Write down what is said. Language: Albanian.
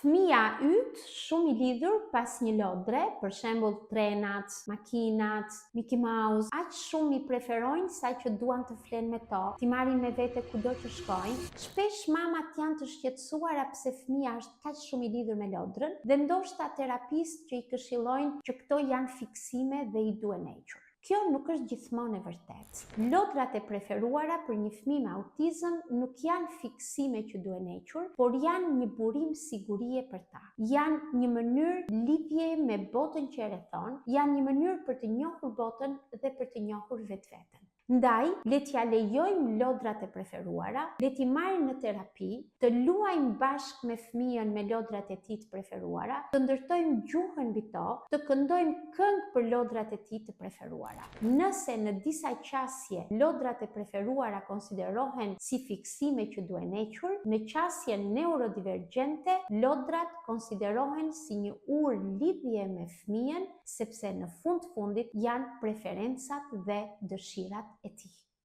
Fëmia yt shumë i lidhur pas një lodre, për shembull trenat, makinat, Mickey Mouse, aq shumë i preferojnë sa që duan të flenë me to, t'i marrin me vete kudo që shkojnë. Shpesh mamat janë të shqetësuara pse fëmia është kaq shumë i lidhur me lodrën dhe ndoshta terapistë që i këshillojnë që këto janë fiksime dhe i duhen hequr. Kjo nuk është gjithmonë e vërtetë. Lodrat e preferuara për një fëmijë me autizëm nuk janë fiksime që duhen hequr, por janë një burim sigurie për ta. Janë një mënyrë lidhje me botën që e rrethon, janë një mënyrë për të njohur botën dhe për të njohur vetveten. Ndaj, le t'ja lejojmë lodrat e preferuara, le t'i marrim në terapi, të luajmë bashkë me fëmijën me lodrat e tij të preferuara, të ndërtojmë gjuhën mbi to, të këndojmë këngë për lodrat e tij të preferuara. Nëse në disa qasje lodrat e preferuara konsiderohen si fiksime që duhen hequr, në qasjen neurodivergjente lodrat konsiderohen si një urë lidhje me fëmijën, sepse në fund fundit janë preferencat dhe dëshirat e tij.